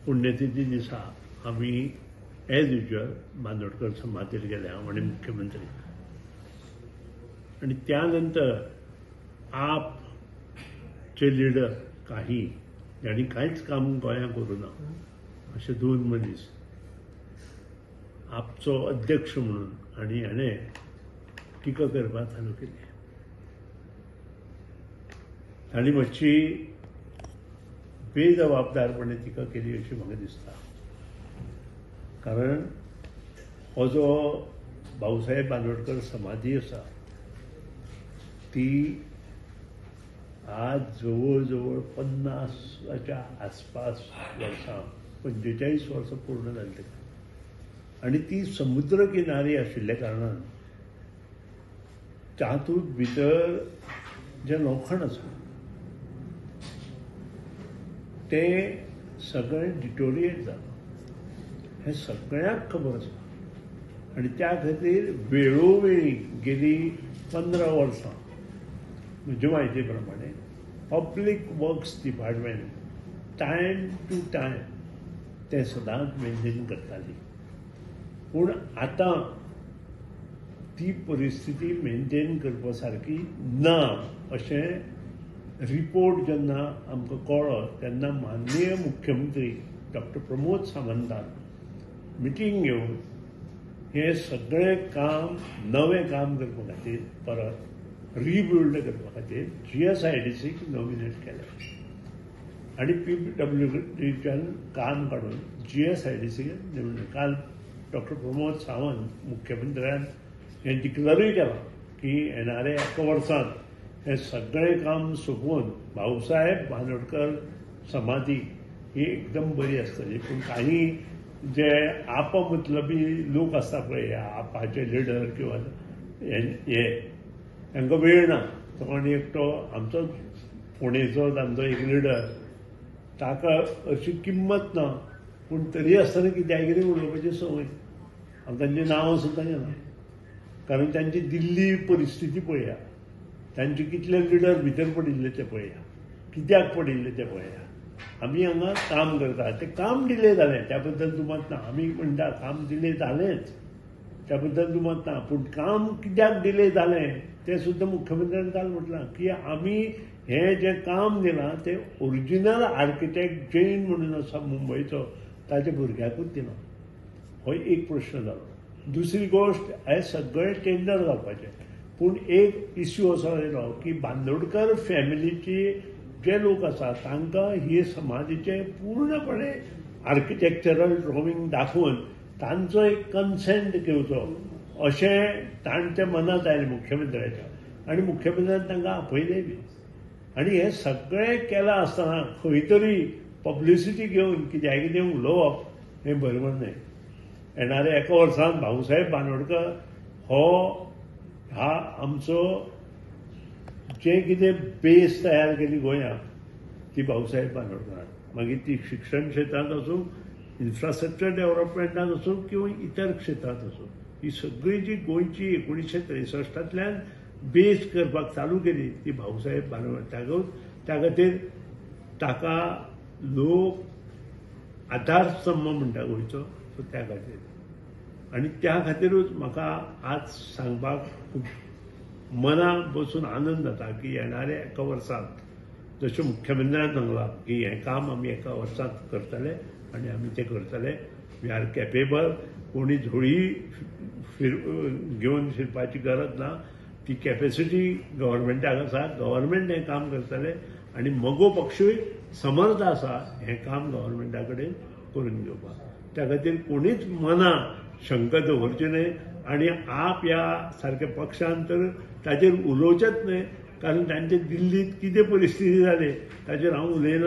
पुण्यतिथी दिसा आम्ही एज युजल बांदोडकर समाधीर गेले, हांव आनी मुख्यमंत्री. आणि त्यानंतर आपचे लिडर काही ज्यांनी कांयच काम गोंयांत करूं ना असे 2 मनीस आपचो अध्यक्ष म्हणून आणि हाणें टिका करपाक चालू केली. तांणी मातशी बेजबाबदारपणे टिका केली अशी म्हाका दिसता. कारण हो जो भाऊसाहेब बांदोडकर समाधी आसा ती आज जवळ जवळ 50च्या आसपास वर्सां 45 वर्सां पूर्ण जाली ताका. आणि ती समुद्र किनारी आशिल्ल्या कारणान तातूंत भितर जें लोखण आसा तें सगळें डिटोरिएट जालां हें सगळ्यांक खबर आसा. आणि त्या खातीर वेळोवेळी गेली 15 वर्सां म्हजे म्हायती प्रमाणे public works department time to time ते सदांच मेंटेन करताली. पूण आतां ती परिस्थिती मेंटेन करपा सारकी ना अशें रिपोर्ट जेन्ना आमकां कळ्ळो तेन्ना माननीय मुख्यमंत्री डॉक्टर प्रमोद सावंतान मिटींग घेवन हे सगळें काम नवें काम करपा खातीर परत रिबिल्ड करपा खातीर GSIDCक नॉमिनेट केलें आनी PWDच्यान काम काडून GSIDCक नेमलें. काल डॉक्टर प्रमोद सावंत मुख्यमंत्र्यान हें डिक्लेरूय केलां की येणाऱ्या 1 वर्सांत हें सगळें काम सोंपोवन भाऊसाहेब बांदोडकर समाधी ही एकदम बरी आसतली. पूण काही जे आपमतलबी लोक आसता पळय, आपाचे लिडर किंवा हे तांकां वेळ ना. तो आनी एकटो आमचो फोंडेचो तांचो एक लिडर, ताका अशी किंमत ना. पूण तरी आसतना कित्याकिरी उलोवपाची संवय. हांव तांचें नांव सुद्दां घेना कारण तांची दिल्ली परिस्थिती पळया, तांचे कितले लिडर भितर पडिल्ले ते पळया, कित्याक पडिल्ले ते पळया. आमी हांगा काम करता तें काम डिले जालें त्या बद्दल दुमत ना. आमी म्हणटा काम डिले जालेंच त्या बद्दल दुमत ना. पूण काम कित्याक डिले जालें तें सुद्दां मुख्यमंत्र्यान काल म्हटलां की आमी हें जें काम दिलां तें ओरिजिनल आर्किटेक्ट जैन म्हणून आसा मुंबयचो ताच्या भुरग्याकूच दिलां. हो एक प्रश्न जालो. दुसरी गोश्ट हे सगळें टेंडर जावपाचें. पूण एक इश्यू असो आयलो की बांदोडकर फॅमिलीची जे लोक आसा तांकां ही समाधीचे पूर्णपणे आर्किटेक्चरल ड्रॉइंग दाखोवन तांचो एक कन्सेंट घेवचो अशें तांच्या मनांत आयलें मुख्यमंत्र्याच्या. आनी मुख्यमंत्र्यान तांकां आपयलें बी. आनी हें सगळें केलां आसतना खंय तरी पब्लिसिटी घेवन कित्याक उलोवप हें बरोबर न्हय. येणाऱ्या 1 वर्सांत भाऊसाहेब बांदोडकर हा आमचो जें कितें बेस तयार केली गोंयांत ती भाऊसाहेब बांदोडकरान. मागीर ती शिक्षण क्षेत्रांत आसूं, इन्फ्रास्ट्रक्चर डेव्हलपमेंटांत आसूं किंवा इतर क्षेत्रांत आसूं, ही सगळी जी गोंयची 1963तल्यान बेस करपाक चालू केली ती भाऊसाहेब बांदोडकर. त्या खातीर ताका लोक आधारस्तंभ म्हणटा गोंयचो. सो त्या खातीर आनी त्या खातीरूच म्हाका आज सांगपाक खूब मनाक बसून आनंद जाता की येणाऱ्या 1 वर्सांत जशें मुख्यमंत्र्यान सांगलां की हें काम आमी 1 वर्सांत करतले आनी आमी तें करतले. We are capable. कोणी झोळी घेवन शिरपाची गरज ना. ती कॅपेसिटी गव्हर्मेंटाक आसा. गव्हर्मेंट हें काम करतले आनी मगो पक्षूय समर्थ आसा हें काम गव्हर्मेंटा कडेन करून घेवपाक. त्या खातीर कोणीच मनां शंका दवरची न्हय. आनी आप ह्या सारक्या पक्षान तर ताचेर उलोवचेच न्हय कारण तांचे दिल्लीत कितें परिस्थिती जाली ताचेर हांव उलयना.